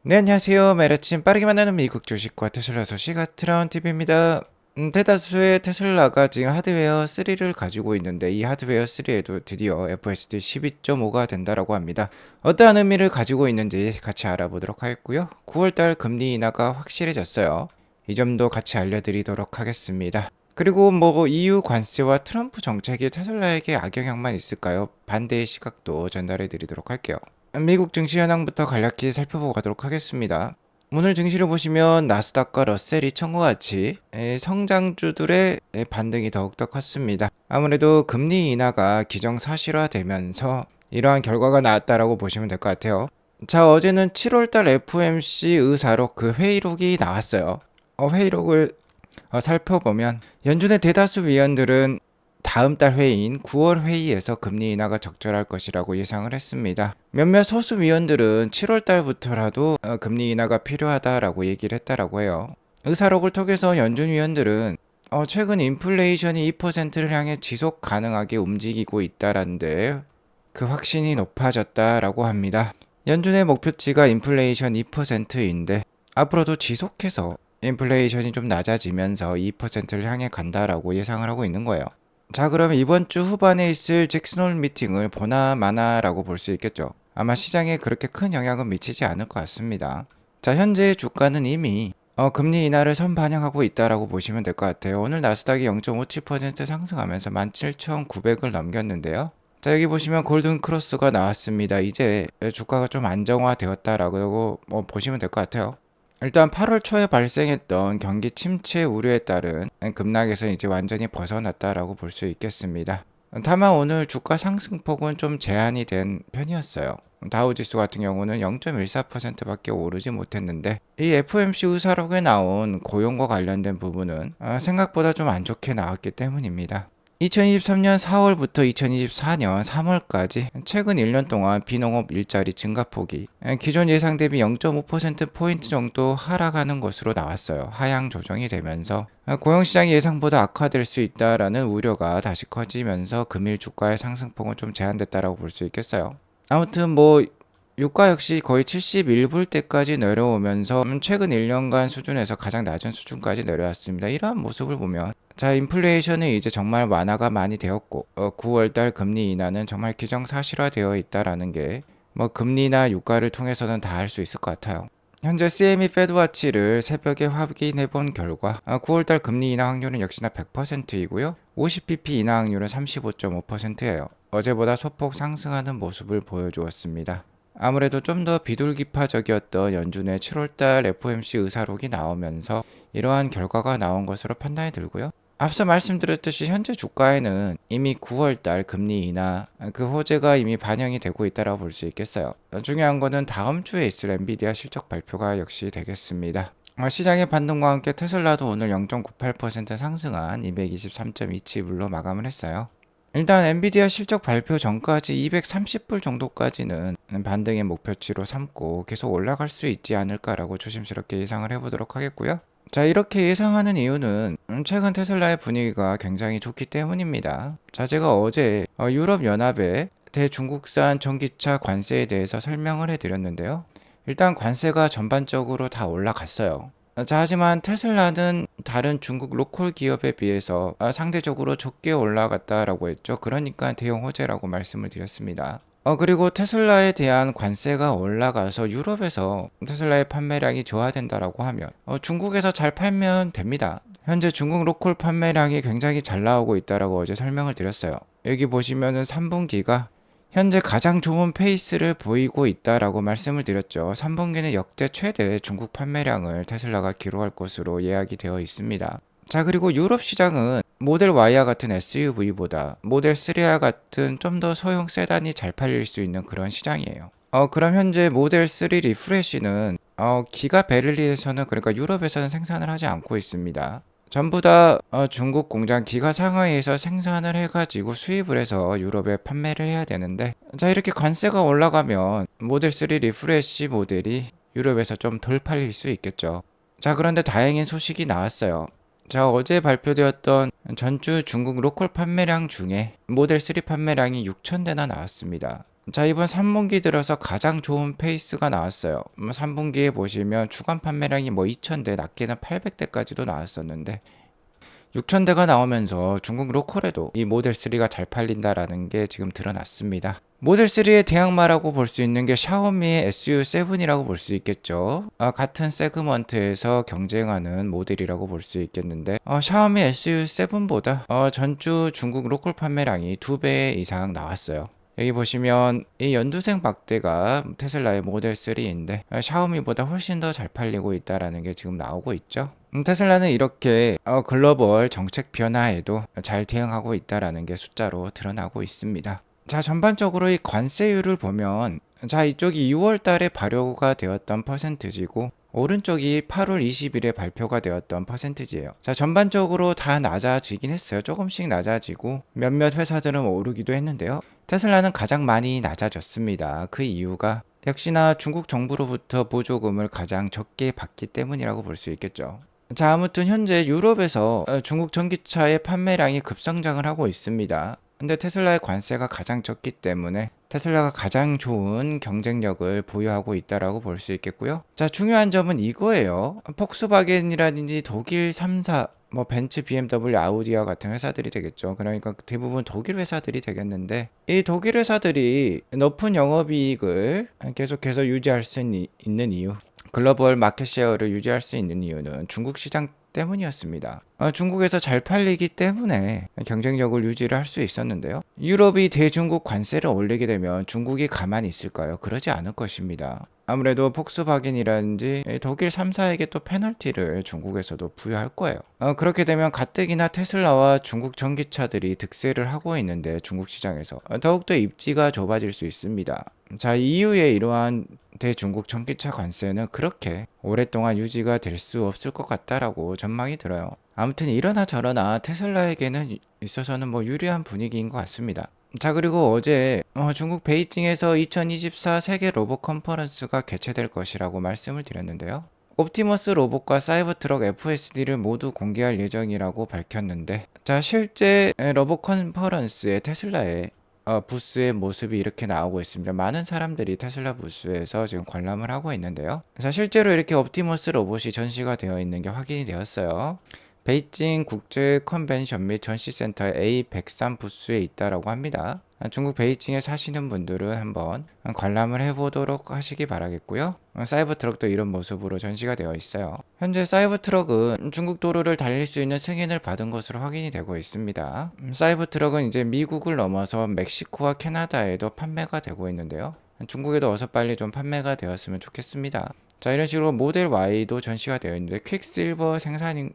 네, 안녕하세요. 매일 아침 빠르게 만나는 미국 주식과 테슬라 소식 아트라운 TV입니다. 대다수의 테슬라가 지금 하드웨어 3를 가지고 있는데 이 하드웨어 3에도 드디어 FSD 12.5가 된다라고 합니다. 어떠한 의미를 가지고 있는지 같이 알아보도록 하겠고요. 9월달 금리 인하가 확실해졌어요. 이 점도 같이 알려드리도록 하겠습니다. 그리고 EU 관세와 트럼프 정책이 테슬라에게 악영향만 있을까요? 반대의 시각도 전달해 드리도록 할게요. 미국 증시 현황부터 간략히 살펴보고 가도록 하겠습니다. 오늘 증시를 보시면 나스닥과 러셀이 청구같이 성장주들의 반등이 더욱더 컸습니다. 아무래도 금리 인하가 기정사실화되면서 이러한 결과가 나왔다라고 보시면 될 것 같아요. 자, 어제는 7월달 FOMC 의사록 그 회의록이 나왔어요. 회의록을 살펴보면 연준의 대다수 위원들은 다음 달 회의인 9월 회의에서 금리 인하가 적절할 것이라고 예상을 했습니다. 몇몇 소수 위원들은 7월 달부터라도 금리 인하가 필요하다라고 얘기를 했다라고 해요. 의사록을 통해서 연준 위원들은 최근 인플레이션이 2%를 향해 지속 가능하게 움직이고 있다라는데 그 확신이 높아졌다라고 합니다. 연준의 목표치가 인플레이션 2%인데 앞으로도 지속해서 인플레이션이 좀 낮아지면서 2%를 향해 간다라고 예상을 하고 있는 거예요. 자, 그러면 이번 주 후반에 있을 잭슨홀 미팅을 보나 마나라고 볼 수 있겠죠. 아마 시장에 그렇게 큰 영향은 미치지 않을 것 같습니다. 자, 현재 주가는 이미 금리 인하를 선반영하고 있다라고 보시면 될 것 같아요. 오늘 나스닥이 0.57% 상승하면서 17,900을 넘겼는데요. 자, 여기 보시면 골든 크로스가 나왔습니다. 이제 주가가 좀 안정화되었다라고 보시면 될 것 같아요. 일단 8월 초에 발생했던 경기 침체 우려에 따른 급락에서 이제 완전히 벗어났다라고 볼 수 있겠습니다. 다만 오늘 주가 상승폭은 좀 제한이 된 편이었어요. 다우지수 같은 경우는 0.14%밖에 오르지 못했는데 이 FOMC 의사록에 나온 고용과 관련된 부분은 생각보다 좀 안 좋게 나왔기 때문입니다. 2023년 4월부터 2024년 3월까지 최근 1년 동안 비농업 일자리 증가폭이 기존 예상 대비 0.5%포인트 정도 하락하는 것으로 나왔어요. 하향 조정이 되면서 고용시장이 예상보다 악화될 수 있다라는 우려가 다시 커지면서 금일 주가의 상승폭은 좀 제한됐다라고 볼 수 있겠어요. 아무튼 유가 역시 거의 71불대까지 내려오면서 최근 1년간 수준에서 가장 낮은 수준까지 내려왔습니다. 이러한 모습을 보면 자, 인플레이션은 이제 정말 완화가 많이 되었고 9월달 금리 인하는 정말 기정사실화되어 있다라는 게 금리나 유가를 통해서는 다 알 수 있을 것 같아요. 현재 CME 페드와치를 새벽에 확인해 본 결과 9월달 금리 인하 확률은 역시나 100%이고요. 50bp 인하 확률은 35.5%예요. 어제보다 소폭 상승하는 모습을 보여주었습니다. 아무래도 좀 더 비둘기파적이었던 연준의 7월달 FOMC 의사록이 나오면서 이러한 결과가 나온 것으로 판단이 들고요. 앞서 말씀드렸듯이 현재 주가에는 이미 9월달 금리 인하 그 호재가 이미 반영이 되고 있다고 볼 수 있겠어요. 중요한 거는 다음 주에 있을 엔비디아 실적 발표가 역시 되겠습니다. 시장의 반등과 함께 테슬라도 오늘 0.98% 상승한 223.27불로 마감을 했어요. 일단 엔비디아 실적 발표 전까지 230불 정도까지는 반등의 목표치로 삼고 계속 올라갈 수 있지 않을까라고 조심스럽게 예상을 해보도록 하겠고요. 자, 이렇게 예상하는 이유는 최근 테슬라의 분위기가 굉장히 좋기 때문입니다. 자, 제가 어제 유럽연합의 대중국산 전기차 관세에 대해서 설명을 해드렸는데요. 일단 관세가 전반적으로 다 올라갔어요. 자, 하지만 테슬라는 다른 중국 로컬 기업에 비해서 상대적으로 적게 올라갔다라고 했죠. 그러니까 대형 호재라고 말씀을 드렸습니다. 그리고 테슬라에 대한 관세가 올라가서 유럽에서 테슬라의 판매량이 저하된다라고 하면 중국에서 잘 팔면 됩니다. 현재 중국 로컬 판매량이 굉장히 잘 나오고 있다라고 어제 설명을 드렸어요. 여기 보시면은 3분기가 현재 가장 좋은 페이스를 보이고 있다라고 말씀을 드렸죠. 3분기는 역대 최대 중국 판매량을 테슬라가 기록할 것으로 예약이 되어 있습니다. 자, 그리고 유럽 시장은 모델 Y와 같은 SUV보다 모델 3와 같은 좀 더 소형 세단이 잘 팔릴 수 있는 그런 시장이에요. 그럼 현재 모델 3 리프레시는 기가 베를린에서는 그러니까 유럽에서는 생산을 하지 않고 있습니다. 전부 다 중국 공장 기가 상하이에서 생산을 해가지고 수입을 해서 유럽에 판매를 해야 되는데 자, 이렇게 관세가 올라가면 모델 3 리프레시 모델이 유럽에서 좀 덜 팔릴 수 있겠죠. 자, 그런데 다행인 소식이 나왔어요. 자, 어제 발표되었던 전주 중국 로컬 판매량 중에 모델 3 판매량이 6,000대나 나왔습니다. 자, 이번 3분기 들어서 가장 좋은 페이스가 나왔어요. 3분기에 보시면 주간 판매량이 뭐 2,000대, 낮게는 800대까지도 나왔었는데 6,000대가 나오면서 중국 로컬에도 이 모델 3가 잘 팔린다라는 게 지금 드러났습니다. 모델 3의 대항마라고 볼 수 있는 게 샤오미의 SU7이라고 볼 수 있겠죠. 같은 세그먼트에서 경쟁하는 모델이라고 볼 수 있겠는데 샤오미 SU7보다 전주 중국 로컬 판매량이 2배 이상 나왔어요. 여기 보시면 이 연두색 막대가 테슬라의 모델 3인데 샤오미보다 훨씬 더 잘 팔리고 있다라는 게 지금 나오고 있죠. 테슬라는 이렇게 글로벌 정책 변화에도 잘 대응하고 있다라는 게 숫자로 드러나고 있습니다. 자, 전반적으로 이 관세율을 보면 자, 이쪽이 6월 달에 발효가 되었던 퍼센트지고 오른쪽이 8월 20일에 발표가 되었던 퍼센트지예요. 자, 전반적으로 다 낮아지긴 했어요. 조금씩 낮아지고 몇몇 회사들은 오르기도 했는데요. 테슬라는 가장 많이 낮아졌습니다. 그 이유가 역시나 중국 정부로부터 보조금을 가장 적게 받기 때문이라고 볼 수 있겠죠. 자, 아무튼 현재 유럽에서 중국 전기차의 판매량이 급성장을 하고 있습니다. 근데 테슬라의 관세가 가장 적기 때문에 테슬라가 가장 좋은 경쟁력을 보유하고 있다라고 볼 수 있겠고요. 자, 중요한 점은 이거예요. 폭스바겐이라든지 독일 3사, 뭐 벤츠, BMW, 아우디와 같은 회사들이 되겠죠. 그러니까 대부분 독일 회사들이 되겠는데 이 독일 회사들이 높은 영업이익을 계속해서 유지할 수 있는 이유, 글로벌 마켓 셰어를 유지할 수 있는 이유는 중국 시장 때문이었습니다. 중국에서 잘 팔리기 때문에 경쟁력을 유지를 할 수 있었는데요. 유럽이 대중국 관세를 올리게 되면 중국이 가만히 있을까요? 그러지 않을 것입니다. 아무래도 폭스바겐이라든지 독일 3사에게 또 페널티를 중국에서도 부여할 거예요. 그렇게 되면 가뜩이나 테슬라와 중국 전기차들이 득세를 하고 있는데 중국 시장에서 더욱더 입지가 좁아질 수 있습니다. 자, 이후에 이러한 대중국 전기차 관세는 그렇게 오랫동안 유지가 될 수 없을 것 같다라고 전망이 들어요. 아무튼 이러나 저러나 테슬라에게는 있어서는 뭐 유리한 분위기인 것 같습니다. 자, 그리고 어제 중국 베이징에서 2024 세계 로봇 컨퍼런스가 개최될 것이라고 말씀을 드렸는데요. 옵티머스 로봇과 사이버트럭 FSD를 모두 공개할 예정이라고 밝혔는데 자, 실제 로봇 컨퍼런스에 테슬라의 부스의 모습이 이렇게 나오고 있습니다. 많은 사람들이 테슬라 부스에서 지금 관람을 하고 있는데요. 자, 실제로 이렇게 옵티머스 로봇이 전시가 되어 있는 게 확인이 되었어요. 베이징 국제 컨벤션 및 전시센터 A103 부스에 있다라고 합니다. 중국 베이징에 사시는 분들은 한번 관람을 해보도록 하시기 바라겠고요. 사이버트럭도 이런 모습으로 전시가 되어 있어요. 현재 사이버트럭은 중국 도로를 달릴 수 있는 승인을 받은 것으로 확인이 되고 있습니다. 사이버트럭은 이제 미국을 넘어서 멕시코와 캐나다에도 판매가 되고 있는데요. 중국에도 어서 빨리 좀 판매가 되었으면 좋겠습니다. 자, 이런 식으로 모델 Y도 전시가 되어 있는데 퀵실버 생산인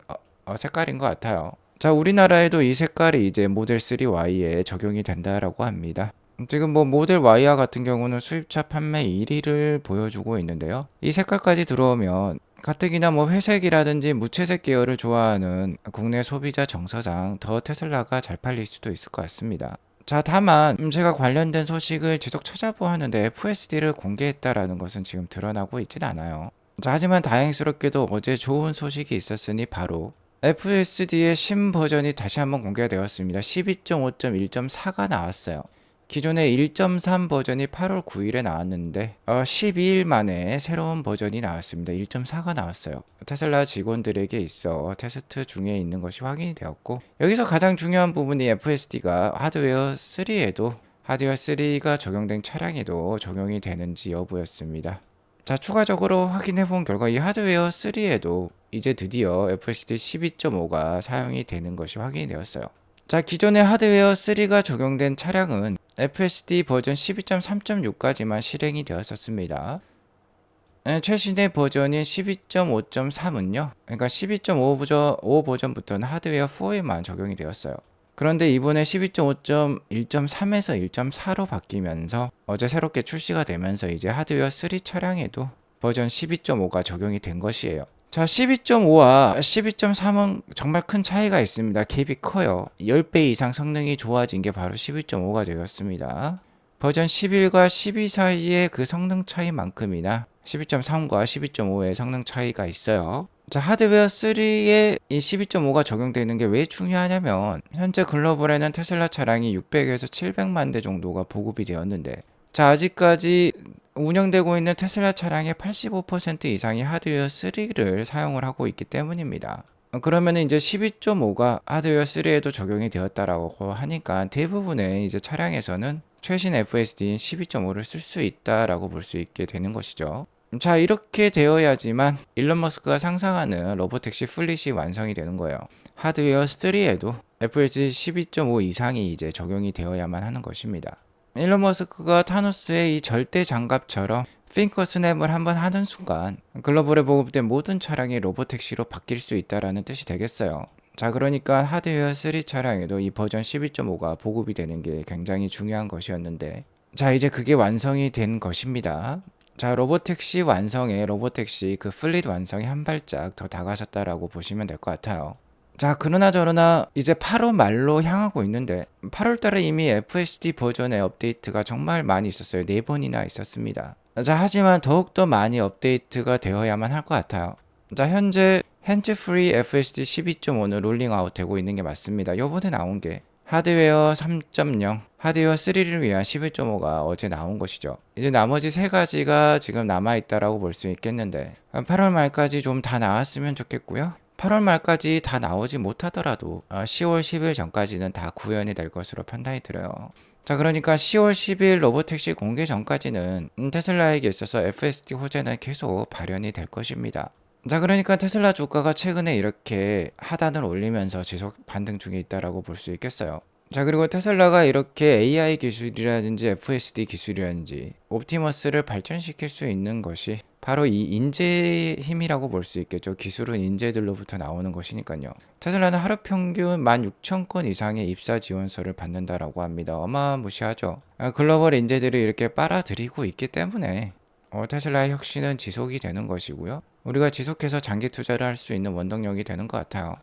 색깔인 것 같아요. 자, 우리나라에도 이 색깔이 이제 모델 3Y에 적용이 된다라고 합니다. 지금 뭐 모델 Y와 같은 경우는 수입차 판매 1위를 보여주고 있는데요. 이 색깔까지 들어오면 가뜩이나 뭐 회색이라든지 무채색 계열을 좋아하는 국내 소비자 정서상 더 테슬라가 잘 팔릴 수도 있을 것 같습니다. 자, 다만 제가 관련된 소식을 계속 찾아보았는데 FSD를 공개했다라는 것은 지금 드러나고 있진 않아요. 자, 하지만 다행스럽게도 어제 좋은 소식이 있었으니 바로 FSD의 신버전이 다시 한번 공개가 되었습니다. 12.5.1.4가 나왔어요. 기존의 1.3 버전이 8월 9일에 나왔는데 12일 만에 새로운 버전이 나왔습니다. 1.4가 나왔어요. 테슬라 직원들에게 있어 테스트 중에 있는 것이 확인이 되었고 여기서 가장 중요한 부분이 FSD가 하드웨어 3에도 하드웨어 3가 적용된 차량에도 적용이 되는지 여부였습니다. 자, 추가적으로 확인해 본 결과 이 하드웨어 3에도 이제 드디어 FSD 12.5가 사용이 되는 것이 확인이 되었어요. 자, 기존의 하드웨어 3가 적용된 차량은 FSD 버전 12.3.6까지만 실행이 되었었습니다. 최신의 버전인 12.5.3은요. 그러니까 12.5 버전부터는 하드웨어 4에만 적용이 되었어요. 그런데 이번에 12.5.1.3에서 1.4로 바뀌면서 어제 새롭게 출시가 되면서 이제 하드웨어 3 차량에도 버전 12.5가 적용이 된 것이에요. 자, 12.5와 12.3은 정말 큰 차이가 있습니다. 갭이 커요. 10배 이상 성능이 좋아진 게 바로 12.5가 되었습니다. 버전 11과 12 사이의 그 성능 차이만큼이나 12.3과 12.5의 성능 차이가 있어요. 자, 하드웨어 3에 이 12.5가 적용되는 게 왜 중요하냐면 현재 글로벌에는 테슬라 차량이 600에서 700만 대 정도가 보급이 되었는데 자, 아직까지 운영되고 있는 테슬라 차량의 85% 이상이 하드웨어 3를 사용을 하고 있기 때문입니다. 그러면 이제 12.5가 하드웨어 3에도 적용이 되었다라고 하니까 대부분의 이제 차량에서는 최신 FSD인 12.5를 쓸 수 있다라고 볼 수 있게 되는 것이죠. 자, 이렇게 되어야지만 일론 머스크가 상상하는 로보택시 플릿이 완성이 되는 거예요. 하드웨어 3에도 FSD 12.5 이상이 이제 적용이 되어야만 하는 것입니다. 일론 머스크가 타노스의 이 절대 장갑처럼 핑커 스냅을 한번 하는 순간 글로벌에 보급된 모든 차량이 로보택시로 바뀔 수 있다라는 뜻이 되겠어요. 자, 그러니까 하드웨어 3 차량에도 이 버전 12.5가 보급이 되는 게 굉장히 중요한 것이었는데, 자, 이제 그게 완성이 된 것입니다. 자, 로보택시 완성에 로보택시 그 플릿 완성이 한 발짝 더 다가섰다라고 보시면 될 것 같아요. 자, 그러나 저러나 이제 8월 말로 향하고 있는데 8월 달에 이미 FSD 버전의 업데이트가 정말 많이 있었어요. 4번이나 있었습니다. 자, 하지만 더욱더 많이 업데이트가 되어야만 할 것 같아요. 자, 현재 핸즈프리 FSD 12.5는 롤링아웃 되고 있는 게 맞습니다. 요번에 나온 게 하드웨어 3.0, 하드웨어 3를 위한 11.5가 어제 나온 것이죠. 이제 나머지 세 가지가 지금 남아있다라고 볼 수 있겠는데 8월 말까지 좀 다 나왔으면 좋겠고요. 8월 말까지 다 나오지 못하더라도 10월 10일 전까지는 다 구현이 될 것으로 판단이 들어요. 자, 그러니까 10월 10일 로보택시 공개 전까지는 테슬라에게 있어서 FSD 호재는 계속 발현이 될 것입니다. 자, 그러니까 테슬라 주가가 최근에 이렇게 하단을 올리면서 지속 반등 중에 있다라고 볼 수 있겠어요. 자, 그리고 테슬라가 이렇게 AI 기술이라든지 FSD 기술이라든지 옵티머스를 발전시킬 수 있는 것이 바로 이 인재의 힘이라고 볼 수 있겠죠. 기술은 인재들로부터 나오는 것이니까요. 테슬라는 하루 평균 16,000건 이상의 입사 지원서를 받는다라고 합니다. 어마무시하죠. 글로벌 인재들이 이렇게 빨아들이고 있기 때문에 테슬라의 혁신은 지속이 되는 것이고요. 우리가 지속해서 장기 투자를 할 수 있는 원동력이 되는 것 같아요.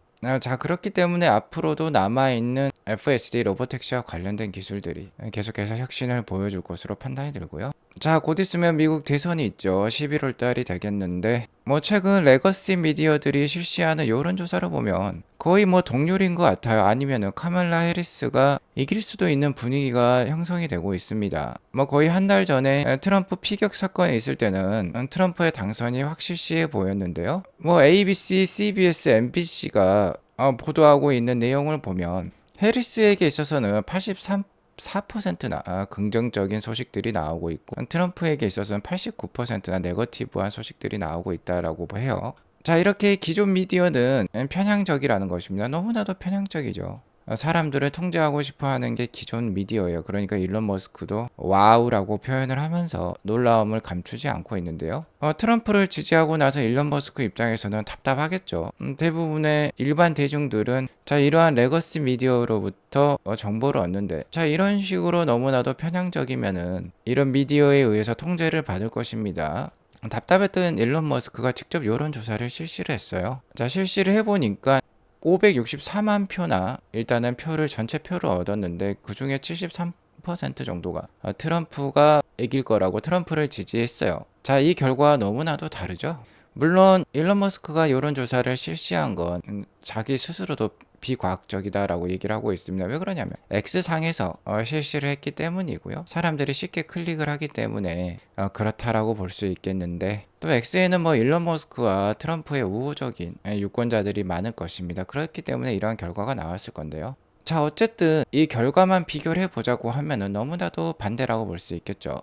자, 그렇기 때문에 앞으로도 남아있는 FSD 로보택시와 관련된 기술들이 계속해서 혁신을 보여줄 것으로 판단이 들고요. 자, 곧 있으면 미국 대선이 있죠. 11월 달이 되겠는데 최근 레거시 미디어들이 실시하는 여론조사를 보면 거의 동률인 것 같아요. 아니면은 카멀라 해리스가 이길 수도 있는 분위기가 형성이 되고 있습니다. 거의 한 달 전에 트럼프 피격 사건이 있을 때는 트럼프의 당선이 확실시해 보였는데요. ABC, CBS, MBC가 보도하고 있는 내용을 보면 해리스에게 있어서는 4%나 긍정적인 소식들이 나오고 있고 트럼프에게 있어서는 89%나 네거티브한 소식들이 나오고 있다라고 해요. 자, 이렇게 기존 미디어는 편향적이라는 것입니다. 너무나도 편향적이죠. 사람들을 통제하고 싶어 하는 게 기존 미디어예요. 그러니까 일론 머스크도 와우라고 표현을 하면서 놀라움을 감추지 않고 있는데요. 트럼프를 지지하고 나서 일론 머스크 입장에서는 답답하겠죠. 대부분의 일반 대중들은 자, 이러한 레거시 미디어로부터 정보를 얻는데 자, 이런 식으로 너무나도 편향적이면은 이런 미디어에 의해서 통제를 받을 것입니다. 답답했던 일론 머스크가 직접 여론조사를 실시를 했어요. 자, 실시를 해보니까 564만 표나 일단은 전체 표를 얻었는데 그 중에 73% 정도가 트럼프가 이길 거라고 트럼프를 지지했어요. 자, 이 결과 너무나도 다르죠? 물론 일론 머스크가 여론조사를 실시한 건 자기 스스로도 비과학적이다라고 얘기를 하고 있습니다. 왜 그러냐면 X상에서 실시를 했기 때문이고요. 사람들이 쉽게 클릭을 하기 때문에 그렇다라고 볼 수 있겠는데 또 X에는 일론 머스크와 트럼프의 우호적인 유권자들이 많을 것입니다. 그렇기 때문에 이러한 결과가 나왔을 건데요. 자, 어쨌든 이 결과만 비교를 해보자고 하면은 너무나도 반대라고 볼 수 있겠죠.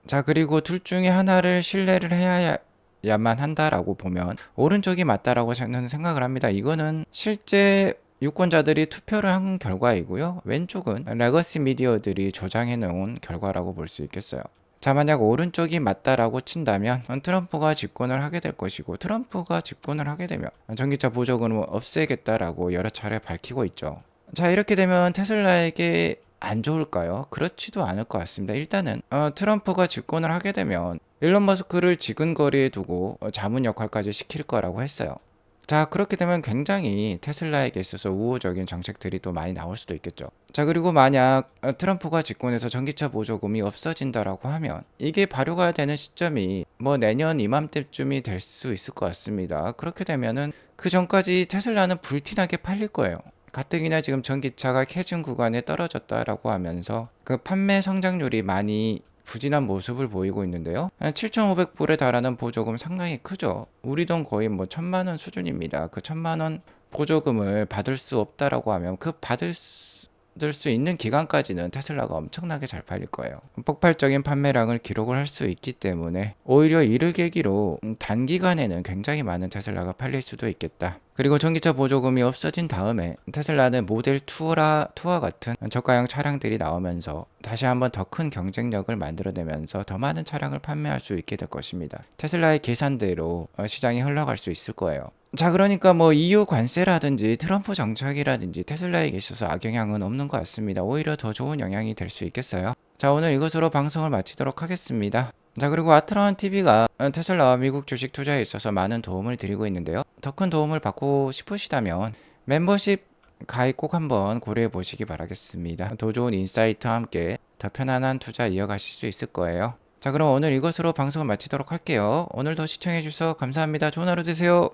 자, 그리고 둘 중에 하나를 신뢰를 해야만 한다라고 보면 오른쪽이 맞다라고 저는 생각을 합니다. 이거는 실제 유권자들이 투표를 한 결과이고요. 왼쪽은 레거시 미디어들이 조장해 놓은 결과라고 볼 수 있겠어요. 자, 만약 오른쪽이 맞다라고 친다면 트럼프가 집권을 하게 될 것이고 트럼프가 집권을 하게 되면 전기차 보조금을 없애겠다라고 여러 차례 밝히고 있죠. 자, 이렇게 되면 테슬라에게 안 좋을까요? 그렇지도 않을 것 같습니다. 일단은 트럼프가 집권을 하게 되면 일론 머스크를 지근거리에 두고 자문 역할까지 시킬 거라고 했어요. 자, 그렇게 되면 굉장히 테슬라에게 있어서 우호적인 정책들이 또 많이 나올 수도 있겠죠. 자, 그리고 만약 트럼프가 집권해서 전기차 보조금이 없어진다라고 하면 이게 발효가 되는 시점이 내년 이맘때쯤이 될 수 있을 것 같습니다. 그렇게 되면은 그 전까지 테슬라는 불티나게 팔릴 거예요. 가뜩이나 지금 전기차가 캐준 구간에 떨어졌다라고 하면서 그 판매 성장률이 많이 부진한 모습을 보이고 있는데요. 7,500불에 달하는 보조금 상당히 크죠. 우리 돈 거의 뭐 1,000만 원 수준입니다. 그 1,000만 원 보조금을 받을 수 없다라고 하면 그 받을 수 있는 기간까지는 테슬라가 엄청나게 잘 팔릴 거예요. 폭발적인 판매량을 기록을 할 수 있기 때문에 오히려 이를 계기로 단기간에는 굉장히 많은 테슬라가 팔릴 수도 있겠다. 그리고 전기차 보조금이 없어진 다음에 테슬라는 모델 2와 같은 저가형 차량들이 나오면서 다시 한번 더 큰 경쟁력을 만들어내면서 더 많은 차량을 판매할 수 있게 될 것입니다. 테슬라의 계산대로 시장이 흘러갈 수 있을 거예요. 자, 그러니까 뭐 EU 관세라든지 트럼프 정책이라든지 테슬라에게 있어서 악영향은 없는 것 같습니다. 오히려 더 좋은 영향이 될 수 있겠어요. 자, 오늘 이것으로 방송을 마치도록 하겠습니다. 자, 그리고 아트라운 TV가 테슬라와 미국 주식 투자에 있어서 많은 도움을 드리고 있는데요. 더 큰 도움을 받고 싶으시다면 멤버십 가입 꼭 한번 고려해 보시기 바라겠습니다. 더 좋은 인사이트와 함께 더 편안한 투자 이어가실 수 있을 거예요. 자, 그럼 오늘 이것으로 방송을 마치도록 할게요. 오늘도 시청해 주셔서 감사합니다. 좋은 하루 되세요.